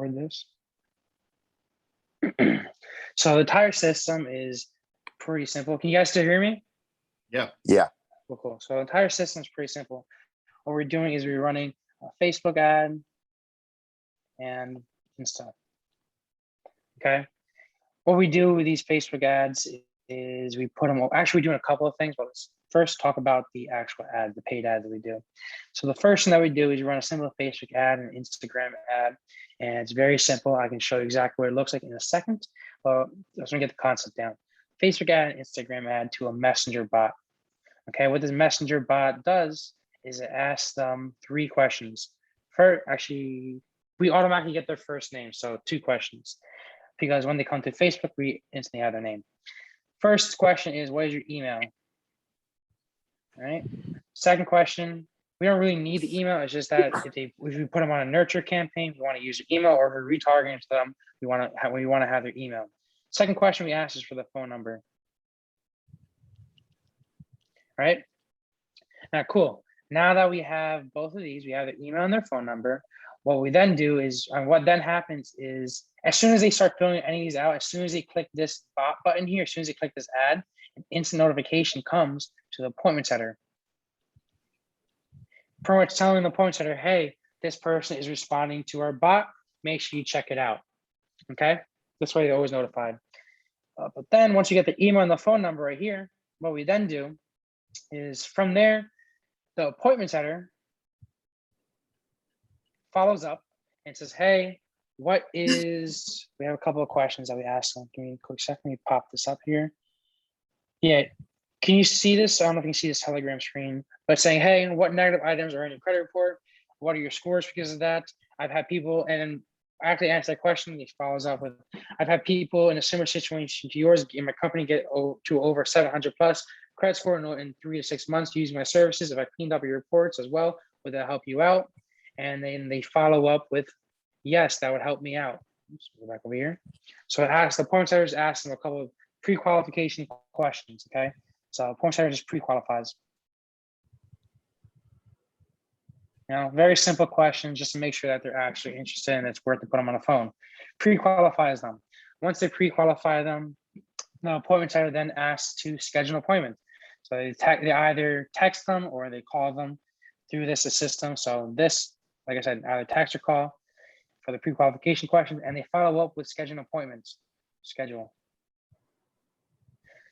record this. So the entire system is pretty simple. Can you guys still hear me? Yeah. Yeah. Cool. So the entire system is pretty simple. What we're doing is we're running a Facebook ad and stuff. Okay. What we do with these Facebook ads is we put them, actually we're doing a couple of things, but let's first talk about the actual ad, the paid ad that we do. So the first thing that we do is we run a simple Facebook ad and Instagram ad, and it's very simple. I can show you exactly what it looks like in a second, but let's get the concept down. Facebook ad and Instagram ad to a messenger bot. Okay, what this messenger bot does is it asks them 3 questions. First, actually, we automatically get their first name, so 2 questions. Because when they come to Facebook, we instantly have their name. First question is, what is your email? All right. Second question, we don't really need the email. It's just that if we put them on a nurture campaign, we want to use their email, or if we're retargeting to them, we want to have their email. Second question we ask is for the phone number. All right. Now, cool. Now that we have both of these, we have their email and their phone number. What we then do is, what then happens is, as soon as they start filling any of these out, as soon as they click this bot button here, as soon as they click this ad, an instant notification comes to the appointment setter. Pretty much telling the appointment setter, hey, this person is responding to our bot. Make sure you check it out. Okay, this way they're always notified. But then once you get the email and the phone number right here, what we then do is from there, the appointment setter follows up and says, hey, we have a couple of questions that we asked them. Give me a quick second, let me pop this up here. Yeah, can you see this? I don't know if you can see this Telegram screen, but saying, hey, what negative items are in your credit report? What are your scores because of that? I've had people, and after they answer that question, he follows up with, I've had people in a similar situation to yours in my company get to over 700 plus credit score in 3 to 6 months using my services. If I cleaned up your reports as well, would that help you out? And then they follow up with, yes, that would help me out. Let's go back over here. So the point setters asked them a couple of pre-qualification questions, okay? So point setter just pre-qualifies. Very simple questions just to make sure that they're actually interested and it's worth to put them on a phone. Pre-qualifies them. Once they pre-qualify them, the appointment setter then asks to schedule an appointment. So they either text them or they call them through this system. So this, like I said, either text or call for the pre-qualification questions, and they follow up with scheduling appointments.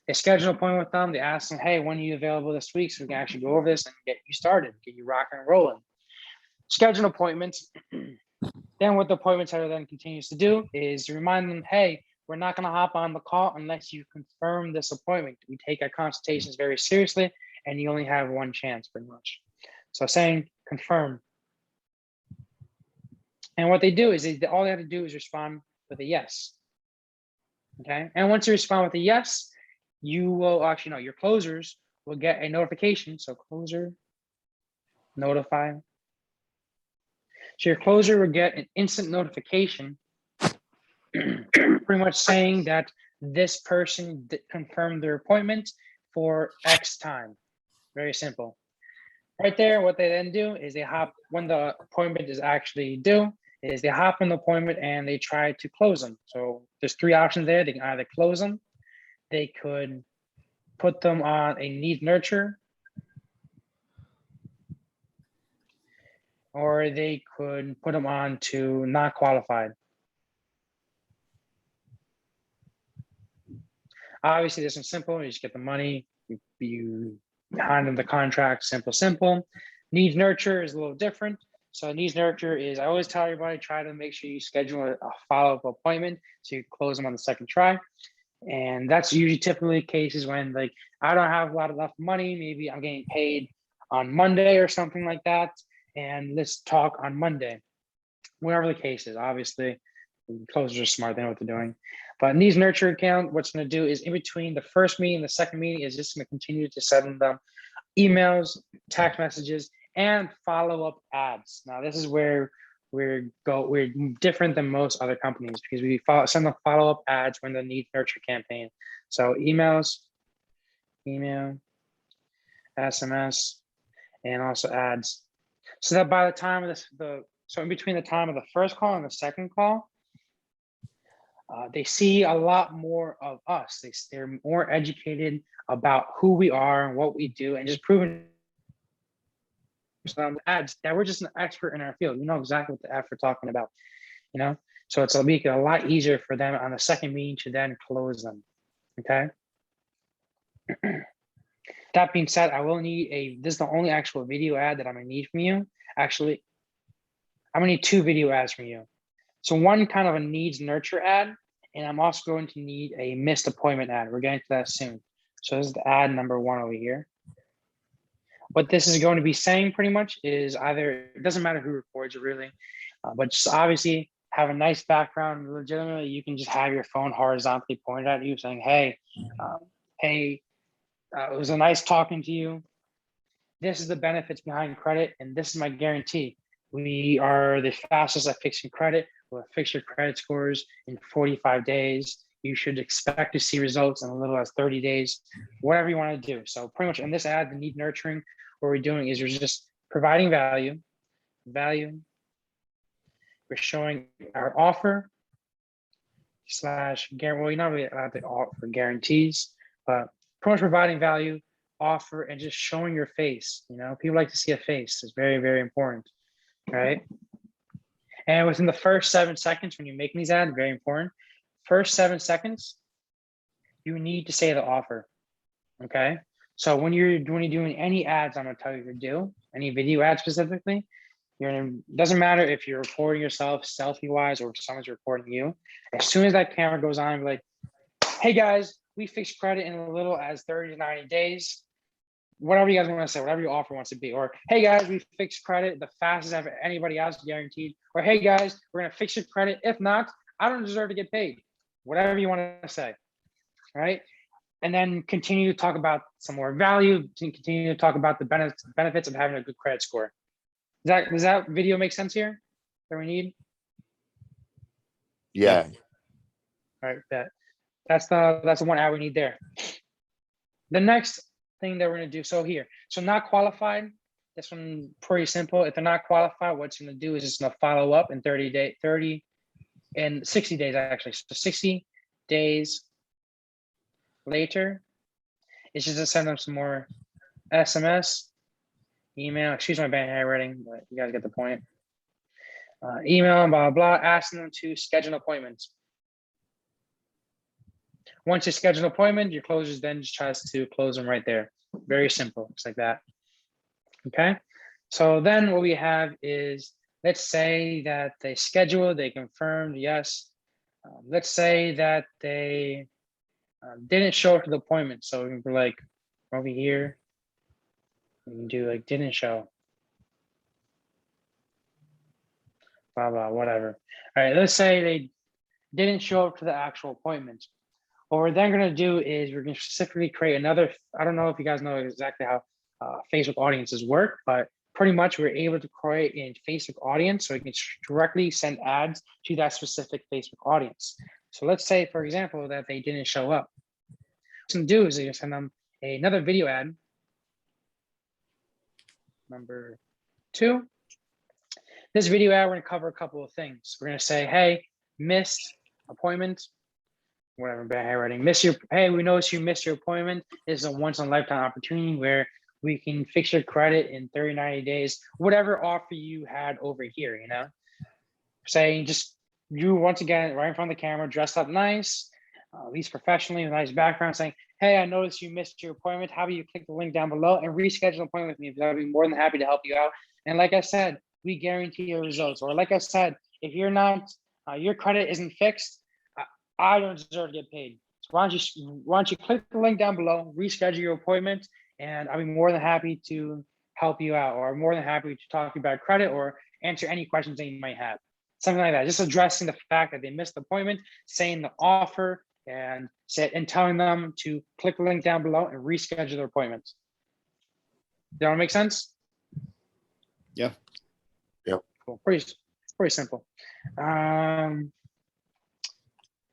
They schedule an appointment with them. They ask them, hey, when are you available this week? So we can actually go over this and get you started, get you rocking and rolling. Schedule appointments. Then what the appointment setter then continues to do is to remind them, hey, we're not going to hop on the call unless you confirm this appointment. We take our consultations very seriously, and you only have one chance pretty much. So saying confirm. And what they do is all they have to do is respond with a yes. Okay. And once you respond with a yes, you will actually know your closers will get a notification. So closer, notify. So your closer will get an instant notification pretty much saying that this person confirmed their appointment for X time. Very simple. Right there, what they then do is they hop, when the appointment is actually due, is they hop on the appointment and they try to close them. So there's 3 options there. They can either close them, they could put them on a need nurture, or they could put them on to not qualified. Obviously, this one's simple. You just get the money, you hand them the contract, simple. Needs nurture is a little different. So needs nurture is, I always tell everybody, try to make sure you schedule a follow-up appointment so you close them on the second try. And that's usually typically cases when, like, I don't have a lot of enough money, maybe I'm getting paid on Monday or something like that, and let's talk on Monday. Whatever the case is, obviously, closers are smart, they know what they're doing. But in these nurture account, what's going to do is in between the first meeting and the second meeting is just going to continue to send them emails, text messages, and follow-up ads. Now, this is where we're different than most other companies because we send them follow-up ads when they need nurture campaign. So email, SMS, and also ads. So that by the time the So in between the time of the first call and the second call, they see a lot more of us. They're more educated about who we are and what we do, and just proving some ads that we're just an expert in our field. We know exactly what the F we're talking about, you know? So it's make it a lot easier for them on the second meeting to then close them, okay? That being said, I will need this is the only actual video ad that I'm gonna need from you. Actually, I'm gonna need 2 video ads from you. So one kind of a needs nurture ad, and I'm also going to need a missed appointment ad. We're getting to that soon. So this is the ad number 1 over here. What this is going to be saying pretty much is either, it doesn't matter who records it really, but just obviously have a nice background. Legitimately, you can just have your phone horizontally pointed at you saying, hey, it was a nice talking to you. This is the benefits behind credit, and this is my guarantee. We are the fastest at fixing credit. We'll fix your credit scores in 45 days. You should expect to see results in as little as 30 days, whatever you want to do. So pretty much in this ad, the need nurturing, what we're doing is we're just providing value. We're showing our offer / well, you're not really allowed to offer guarantees, but pretty much providing value, offer, and just showing your face. You know, people like to see a face. It's very, very important, right? And within the first 7 seconds, when you're making these ads, very important. First 7 seconds, you need to say the offer, okay? So when you're doing any ads, I'm gonna tell you to do, any video ads specifically, doesn't matter if you're recording yourself selfie-wise or if someone's recording you. As soon as that camera goes on, be like, hey guys, we fix credit in as little as 30 to 90 days. Whatever you guys want to say, whatever your offer wants to be. Or, hey guys, we fixed credit the fastest ever anybody else guaranteed. Or, hey guys, we're going to fix your credit. If not, I don't deserve to get paid. Whatever you want to say, right? And then continue to talk about some more value, continue to talk about the benefits of having a good credit score. Does that video make sense here that we need? Yeah. All right, that's the one ad we need there. The next thing that we're going to do, so not qualified, this one pretty simple. If they're not qualified, what it's going to do is it's going to follow up in 60 days actually. So 60 days later, it's just to send them some more SMS, email, excuse my bad handwriting, but you guys get the point. Email, blah, blah, asking them to schedule appointments. Once you schedule an appointment, your closers then just tries to close them right there. Very simple, just like that. Okay. So then what we have is, let's say that they scheduled, they confirmed, yes. Let's say that they didn't show up to the appointment. So we can like over here, we can do like didn't show. Blah, blah, whatever. All right, let's say they didn't show up to the actual appointment. What we're then going to do is we're going to specifically create another, I don't know if you guys know exactly how Facebook audiences work, but pretty much we're able to create a Facebook audience so we can directly send ads to that specific Facebook audience. So let's say, for example, that they didn't show up. What we're going to do is they're going to send them another video ad. Number 2. This video ad, we're going to cover a couple of things. We're going to say, hey, missed appointment. Whatever, bad handwriting. Hey, we noticed you missed your appointment. This is a once in a lifetime opportunity where we can fix your credit in 30, 90 days, whatever offer you had over here, you know? Saying just you once again, right in front of the camera, dressed up nice, at least professionally, with a nice background, saying, hey, I noticed you missed your appointment. How about you click the link down below and reschedule an appointment with me? Because I'd be more than happy to help you out. And like I said, we guarantee your results. Or like I said, if you're not, your credit isn't fixed, I don't deserve to get paid. So why don't you click the link down below, reschedule your appointment, and I'll be more than happy to help you out, or more than happy to talk to you about credit or answer any questions that you might have. Something like that. Just addressing the fact that they missed the appointment, saying the offer, and telling them to click the link down below and reschedule their appointments. Does that make sense? Yeah. Cool. Pretty simple.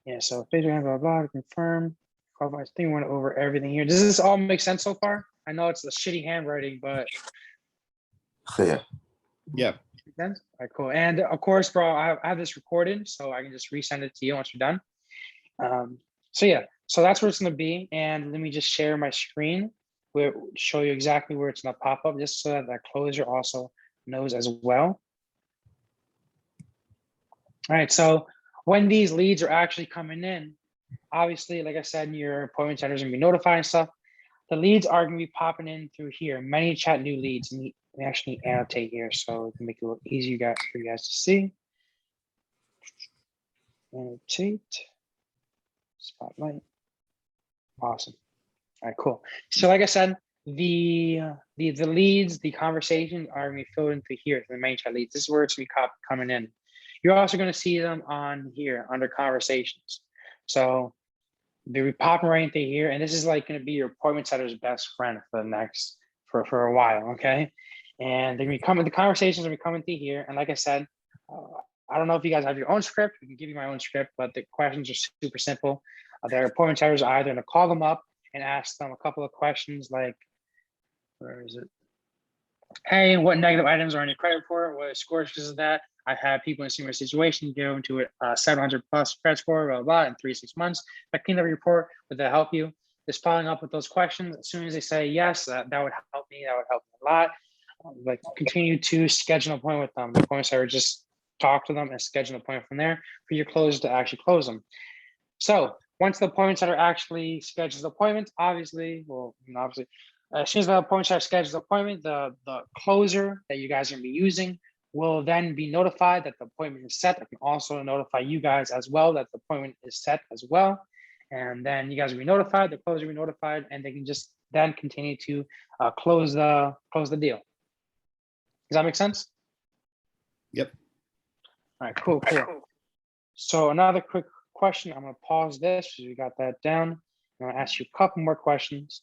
Yeah, so Facebook, blah, blah, to confirm. I think we went over everything here. Does this all make sense so far? I know it's a shitty handwriting, but Yeah. Yeah. Make sense? All right, cool. And of course, bro, I have this recorded, so I can just resend it to you once you're done. So yeah, so that's where it's gonna be. And let me just share my screen, where show you exactly where it's gonna pop up, just so that the closer also knows as well. All right, so when these leads are actually coming in, obviously, like I said, your appointment setter is gonna be notified and stuff. The leads are gonna be popping in through here. Many chat new leads, and we actually annotate here so it can make it a little easier for you guys to see. Annotate, spotlight, awesome. All right, cool. So like I said, the leads, the conversations are gonna be filled in through here, the main chat leads. This is where it's gonna be coming in. You're also gonna see them on here under conversations. So they'll be popping right into here, and this is like gonna be your appointment setter's best friend for the next for a while, okay? And they're gonna be coming. The conversations are gonna be coming through here, and like I said, I don't know if you guys have your own script. I can give you my own script, but the questions are super simple. Their appointment setters are either gonna call them up and ask them a couple of questions like, where is it? Hey, what negative items are on your credit report? What scores because of that? I have people in a similar situation go into a 700 plus credit score, blah, blah, blah, in 3 to 6 months. If I clean up your report, would that help you? Just following up with those questions. As soon as they say yes, that would help me. That would help me a lot. Like continue to schedule an appointment with them. The appointment setter just talk to them and schedule an appointment from there for your closers to actually close them. So once the appointment setter actually schedules the appointment, obviously, as soon as the appointment setter schedules the appointment, the closer that you guys are gonna be using will then be notified that the appointment is set. I can also notify you guys as well that the appointment is set as well. And then you guys will be notified, the closer will be notified, and they can just then continue to close the deal. Does that make sense? Yep. All right, cool. So another quick question. I'm gonna pause this because we got that down. I'm gonna ask you a couple more questions.